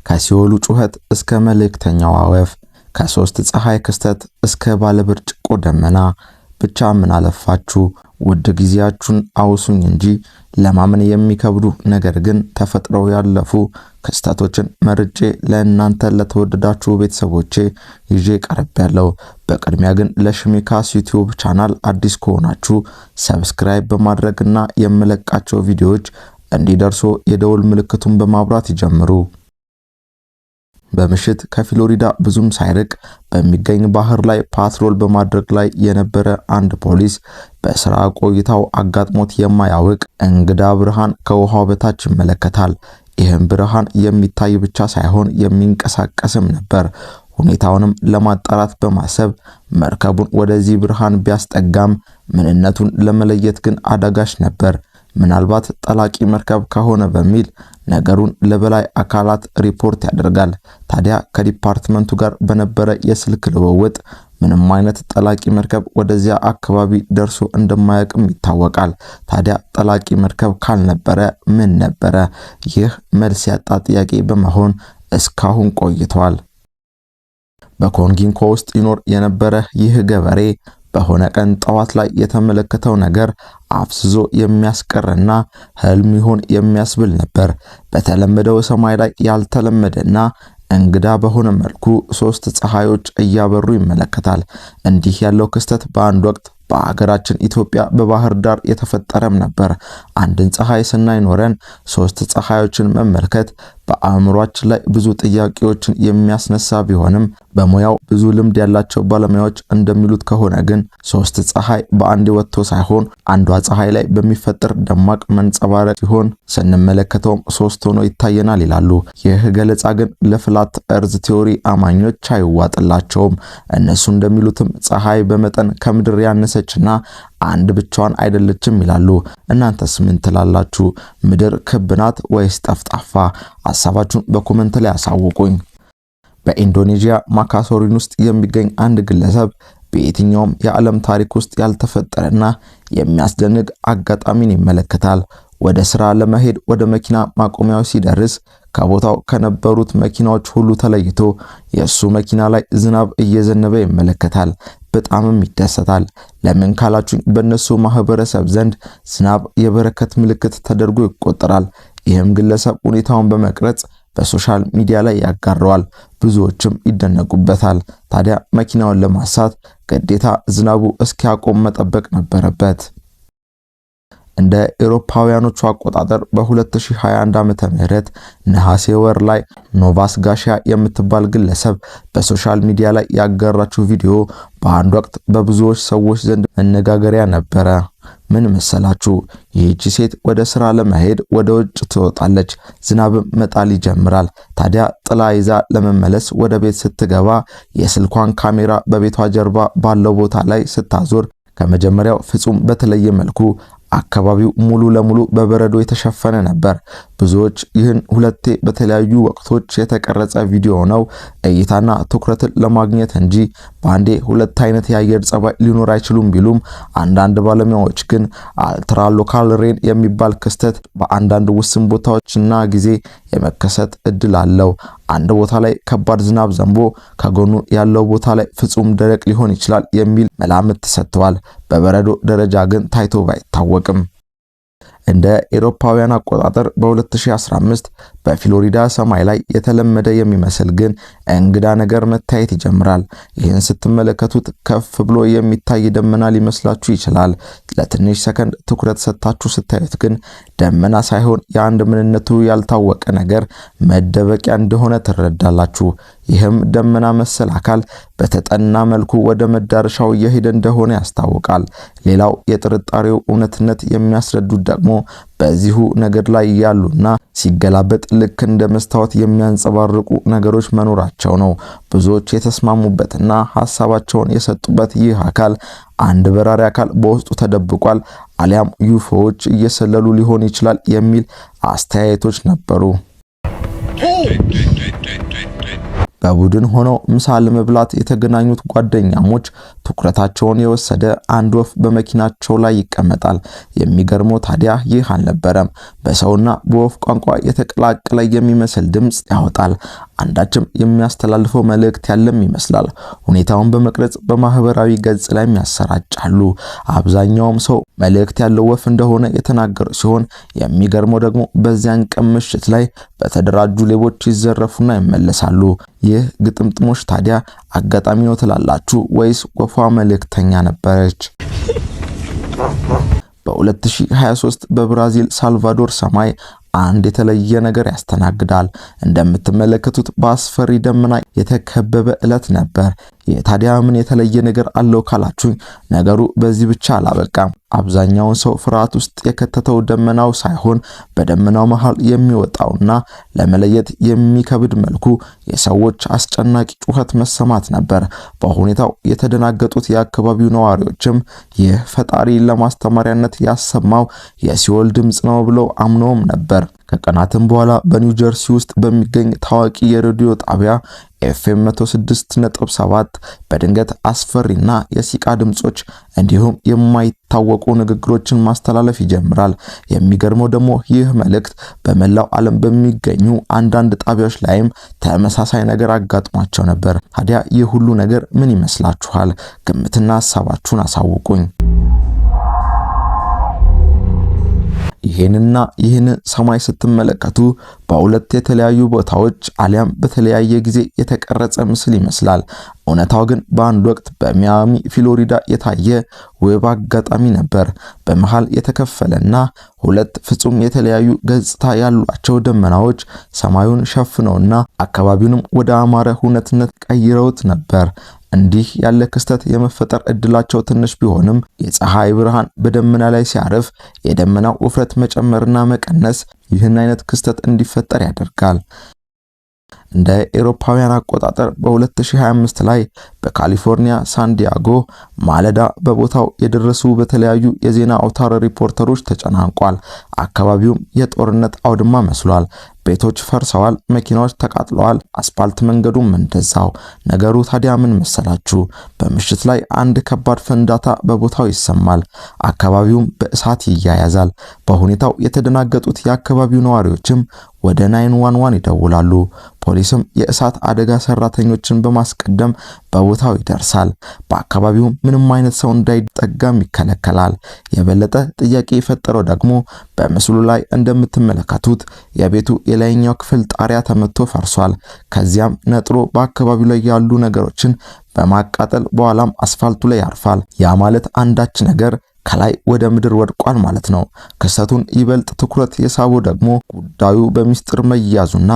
ከሲኦሉ ጩኸት እስከ መልእክተኛው ወፍ፣ ከሶስት ፀሐይ ክስተት እስከ ባለብርጭቆ ደመና፣ ብቻ ምን አለፋችሁ ውድ ጊዜያችሁን አውሱኝ እንጂ ለማመን የሚከብዱ ነገር ግን ተፈጥረው ያለፉ ክስተቶችን መርጬ ለእናንተ ለተወደዳችሁ ቤተሰቦቼ ይዤ ቀርቤያለሁ። በቅድሚያ ግን ለሽሜካስ ዩቲዩብ ቻናል አዲስ ከሆናችሁ ሰብስክራይብ በማድረግና የምለቃቸው ቪዲዮዎች እንዲደርሱ የደውል ምልክቱን በማብራት ይጀምሩ። በምሽት ከፍሎሪዳ ብዙም ሳይርቅ በሚገኝ ባህር ላይ ፓትሮል በማድረግ ላይ የነበረ አንድ ፖሊስ በስራ ቆይታው አጋጥሞት የማያውቅ እንግዳ ብርሃን ከውሃው በታች ይመለከታል። ይህም ብርሃን የሚታይ ብቻ ሳይሆን የሚንቀሳቀስም ነበር። ሁኔታውንም ለማጣራት በማሰብ መርከቡን ወደዚህ ብርሃን ቢያስጠጋም ምንነቱን ለመለየት ግን አዳጋች ነበር። ምናልባት ጠላቂ መርከብ ከሆነ በሚል ነገሩን ለበላይ አካላት ሪፖርት ያደርጋል። ታዲያ ከዲፓርትመንቱ ጋር በነበረ የስልክ ልውውጥ ምንም አይነት ጠላቂ መርከብ ወደዚያ አካባቢ ደርሶ እንደማያውቅም ይታወቃል። ታዲያ ጠላቂ መርከብ ካልነበረ ምን ነበረ? ይህ መልስ ያጣ ጥያቄ በመሆን እስካሁን ቆይቷል። በኮንጊንኮ ውስጥ ይኖር የነበረ ይህ ገበሬ በሆነ ቀን ጠዋት ላይ የተመለከተው ነገር አፍስዞ የሚያስቀርና ህልም ይሆን የሚያስብል ነበር። በተለመደው ሰማይ ላይ ያልተለመደና እንግዳ በሆነ መልኩ ሶስት ፀሐዮች እያበሩ ይመለከታል። እንዲህ ያለው ክስተት በአንድ ወቅት በአገራችን ኢትዮጵያ በባህር ዳር የተፈጠረም ነበር። አንድን ፀሐይ ስናይ ኖረን ሶስት ፀሐዮችን መመልከት በአእምሯችን ላይ ብዙ ጥያቄዎችን የሚያስነሳ ቢሆንም በሙያው ብዙ ልምድ ያላቸው ባለሙያዎች እንደሚሉት ከሆነ ግን ሶስት ፀሐይ በአንድ ወጥቶ ሳይሆን አንዷ ፀሐይ ላይ በሚፈጠር ደማቅ መንጸባረቅ ሲሆን ስንመለከተውም ሶስት ሆኖ ይታየናል ይላሉ። ይህ ገለጻ ግን ለፍላት እርዝ ቲዮሪ አማኞች አይዋጥላቸውም። እነሱ እንደሚሉትም ፀሐይ በመጠን ከምድር ያነሰችና አንድ ብቻዋን አይደለችም ይላሉ። እናንተስ ምን ትላላችሁ? ምድር ክብ ናት ወይስ ጠፍጣፋ? ሐሳባችሁን በኮሜንት ላይ አሳውቁኝ። በኢንዶኔዥያ ማካሶሪን ውስጥ የሚገኝ አንድ ግለሰብ በየትኛውም የዓለም ታሪክ ውስጥ ያልተፈጠረና የሚያስደንቅ አጋጣሚን ይመለከታል። ወደ ስራ ለመሄድ ወደ መኪና ማቆሚያው ሲደርስ ከቦታው ከነበሩት መኪናዎች ሁሉ ተለይቶ የሱ መኪና ላይ ዝናብ እየዘነበ ይመለከታል። በጣምም ይደሰታል። ለምን ካላችሁኝ በእነሱ ማህበረሰብ ዘንድ ዝናብ የበረከት ምልክት ተደርጎ ይቆጠራል። ይህም ግለሰብ ሁኔታውን በመቅረጽ በሶሻል ሚዲያ ላይ ያጋራዋል። ብዙዎችም ይደነቁበታል። ታዲያ መኪናውን ለማሳት ግዴታ ዝናቡ እስኪያቆም መጠበቅ ነበረበት። እንደ አውሮፓውያኖቹ አቆጣጠር በ2021 ዓመተ ምህረት ነሐሴ ወር ላይ ኖቫስ ጋሺያ የምትባል ግለሰብ በሶሻል ሚዲያ ላይ ያጋራችው ቪዲዮ በአንድ ወቅት በብዙዎች ሰዎች ዘንድ መነጋገሪያ ነበረ። ምን መሰላችሁ? ይህች ሴት ወደ ስራ ለመሄድ ወደ ውጭ ትወጣለች። ዝናብም መጣል ይጀምራል። ታዲያ ጥላ ይዛ ለመመለስ ወደ ቤት ስትገባ የስልኳን ካሜራ በቤቷ ጀርባ ባለው ቦታ ላይ ስታዞር ከመጀመሪያው ፍጹም በተለየ መልኩ አካባቢው ሙሉ ለሙሉ በበረዶ የተሸፈነ ነበር። ብዙዎች ይህን ሁለቴ በተለያዩ ወቅቶች የተቀረጸ ቪዲዮ ነው እይታና ትኩረትን ለማግኘት እንጂ በአንዴ ሁለት አይነት የአየር ጸባይ ሊኖር አይችሉም ቢሉም አንዳንድ ባለሙያዎች ግን አልትራ ሎካል ሬን የሚባል ክስተት በአንዳንድ ውስን ቦታዎችና ጊዜ የመከሰት እድል አለው። አንድ ቦታ ላይ ከባድ ዝናብ ዘንቦ ከጎኑ ያለው ቦታ ላይ ፍጹም ደረቅ ሊሆን ይችላል የሚል መላምት ተሰጥቷል። በበረዶ ደረጃ ግን ታይቶ ባይታወቅም እንደ አውሮፓውያን አቆጣጠር በ2015 በፍሎሪዳ ሰማይ ላይ የተለመደ የሚመስል ግን እንግዳ ነገር መታየት ይጀምራል። ይህን ስትመለከቱት ከፍ ብሎ የሚታይ ደመና ሊመስላችሁ ይችላል። ለትንሽ ሰከንድ ትኩረት ሰጥታችሁ ስታዩት ግን ደመና ሳይሆን የአንድ ምንነቱ ያልታወቀ ነገር መደበቂያ እንደሆነ ትረዳላችሁ። ይህም ደመና መሰል አካል በተጠና መልኩ ወደ መዳረሻው እየሄደ እንደሆነ ያስታውቃል። ሌላው የጥርጣሬው እውነትነት የሚያስረዱት ደግሞ በዚሁ ነገር ላይ ያሉና ሲገላበጥ ልክ እንደ መስታወት የሚያንጸባርቁ ነገሮች መኖራቸው ነው። ብዙዎች የተስማሙበትና ሐሳባቸውን የሰጡበት ይህ አካል አንድ በራሪ አካል በውስጡ ተደብቋል አሊያም ዩፎዎች እየሰለሉ ሊሆን ይችላል የሚል አስተያየቶች ነበሩ። በቡድን ሆነው ምሳ ለመብላት የተገናኙት ጓደኛሞች ትኩረታቸውን የወሰደ አንድ ወፍ በመኪናቸው ላይ ይቀመጣል። የሚገርመው ታዲያ ይህ አልነበረም። በሰውና በወፍ ቋንቋ የተቀላቀለ የሚመስል ድምጽ ያወጣል። አንዳችም የሚያስተላልፈው መልእክት ያለም ይመስላል። ሁኔታውን በመቅረጽ በማህበራዊ ገጽ ላይ ያሰራጫሉ። አብዛኛውም ሰው መልእክት ያለው ወፍ እንደሆነ የተናገሩ ሲሆን የሚገርመው ደግሞ በዚያን ቀን ምሽት ላይ በተደራጁ ሌቦች ይዘረፉና ይመለሳሉ። ይህ ግጥምጥሞች ታዲያ አጋጣሚ ነው ትላላችሁ ወይስ ወፏ መልእክተኛ ነበረች? በ2023 በብራዚል ሳልቫዶር ሰማይ አንድ የተለየ ነገር ያስተናግዳል። እንደምትመለከቱት በአስፈሪ ደመና የተከበበ ዕለት ነበር። የታዲያ ምን የተለየ ነገር አለው ካላችሁኝ ነገሩ በዚህ ብቻ አላበቃም። አብዛኛውን ሰው ፍርሃት ውስጥ የከተተው ደመናው ሳይሆን በደመናው መሃል የሚወጣውና ለመለየት የሚከብድ መልኩ የሰዎች አስጨናቂ ጩኸት መሰማት ነበር። በሁኔታው የተደናገጡት የአካባቢው ነዋሪዎችም ይህ ፈጣሪ ለማስተማሪያነት ያሰማው የሲኦል ድምጽ ነው ብለው አምነውም ነበር። ከቀናትም በኋላ በኒው ጀርሲ ውስጥ በሚገኝ ታዋቂ የሬዲዮ ጣቢያ FM 106.7 በድንገት አስፈሪና የሲቃ ድምጾች እንዲሁም የማይታወቁ ንግግሮችን ማስተላለፍ ይጀምራል። የሚገርመው ደግሞ ይህ መልእክት በመላው ዓለም በሚገኙ አንዳንድ ጣቢያዎች ላይም ተመሳሳይ ነገር አጋጥሟቸው ነበር። ታዲያ ይህ ሁሉ ነገር ምን ይመስላችኋል? ግምትና ሐሳባችሁን አሳውቁኝ። ይህን ሰማይ ስትመለከቱ በሁለት የተለያዩ ቦታዎች አሊያም በተለያየ ጊዜ የተቀረጸ ምስል ይመስላል። እውነታው ግን በአንድ ወቅት በሚያሚ ፍሎሪዳ የታየ ውብ አጋጣሚ ነበር። በመሃል የተከፈለና ሁለት ፍጹም የተለያዩ ገጽታ ያሏቸው ደመናዎች ሰማዩን ሸፍነውና አካባቢውንም ወደ አማረ ሁነትነት ቀይረውት ነበር። እንዲህ ያለ ክስተት የመፈጠር እድላቸው ትንሽ ቢሆንም የፀሐይ ብርሃን በደመና ላይ ሲያርፍ የደመናው ውፍረት መጨመርና መቀነስ ይህን አይነት ክስተት እንዲፈጠር ያደርጋል። እንደ አውሮፓውያን አቆጣጠር በ2025 ላይ በካሊፎርኒያ ሳንዲያጎ ማለዳ በቦታው የደረሱ በተለያዩ የዜና አውታር ሪፖርተሮች ተጨናንቋል። አካባቢውም የጦርነት አውድማ መስሏል። ቤቶች ፈርሰዋል፣ መኪናዎች ተቃጥለዋል፣ አስፓልት መንገዱም እንደዛው። ነገሩ ታዲያ ምን መሰላችሁ? በምሽት ላይ አንድ ከባድ ፍንዳታ በቦታው ይሰማል። አካባቢውም በእሳት ይያያዛል። በሁኔታው የተደናገጡት የአካባቢው ነዋሪዎችም ወደ 911 ይደውላሉ። ፖሊስም የእሳት አደጋ ሰራተኞችን በማስቀደም በቦታው ይደርሳል። በአካባቢው ምንም አይነት ሰው እንዳይጠጋም ይከለከላል። የበለጠ ጥያቄ የፈጠረው ደግሞ በምስሉ ላይ እንደምትመለከቱት የቤቱ የላይኛው ክፍል ጣሪያ ተመቶ ፈርሷል። ከዚያም ነጥሮ በአካባቢው ላይ ያሉ ነገሮችን በማቃጠል በኋላም አስፋልቱ ላይ ያርፋል። ያ ማለት አንዳች ነገር ከላይ ወደ ምድር ወድቋል ማለት ነው። ክስተቱን ይበልጥ ትኩረት የሳበው ደግሞ ጉዳዩ በሚስጥር መያዙና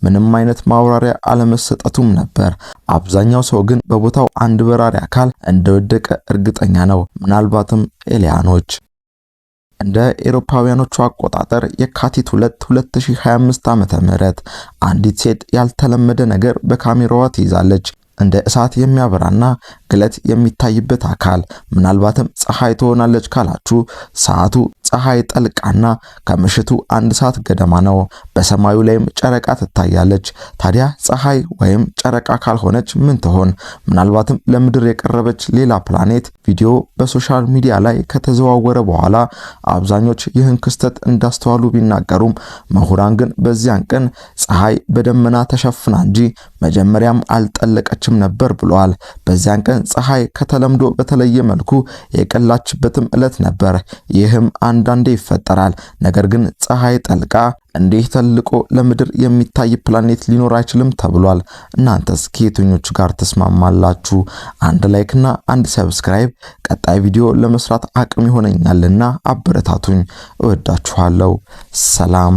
ምንም አይነት ማብራሪያ አለመሰጠቱም ነበር። አብዛኛው ሰው ግን በቦታው አንድ በራሪ አካል እንደወደቀ እርግጠኛ ነው። ምናልባትም ኤሊያኖች። እንደ አውሮፓውያኖቹ አቆጣጠር የካቲት 2 2025 ዓ.ም አንዲት ሴት ያልተለመደ ነገር በካሜራዋ ትይዛለች። እንደ እሳት የሚያበራና ግለት የሚታይበት አካል፣ ምናልባትም ፀሐይ ትሆናለች ካላችሁ ሰዓቱ ፀሐይ ጠልቃና ከምሽቱ 1 ሰዓት ገደማ ነው። በሰማዩ ላይም ጨረቃ ትታያለች። ታዲያ ፀሐይ ወይም ጨረቃ ካልሆነች ምን ትሆን? ምናልባትም ለምድር የቀረበች ሌላ ፕላኔት። ቪዲዮ በሶሻል ሚዲያ ላይ ከተዘዋወረ በኋላ አብዛኞች ይህን ክስተት እንዳስተዋሉ ቢናገሩም ምሁራን ግን በዚያን ቀን ፀሐይ በደመና ተሸፍና እንጂ መጀመሪያም አልጠለቀችም ነበር ብለዋል። በዚያን ቀን ፀሐይ ከተለምዶ በተለየ መልኩ የቀላችበትም ዕለት ነበር። ይህም አንዳንዴ ይፈጠራል። ነገር ግን ፀሐይ ጠልቃ እንዲህ ተልቆ ለምድር የሚታይ ፕላኔት ሊኖር አይችልም ተብሏል። እናንተስ ከየትኞቹ ጋር ተስማማላችሁ? አንድ ላይክና አንድ ሰብስክራይብ ቀጣይ ቪዲዮ ለመስራት አቅም ይሆነኛልና አበረታቱኝ። እወዳችኋለሁ። ሰላም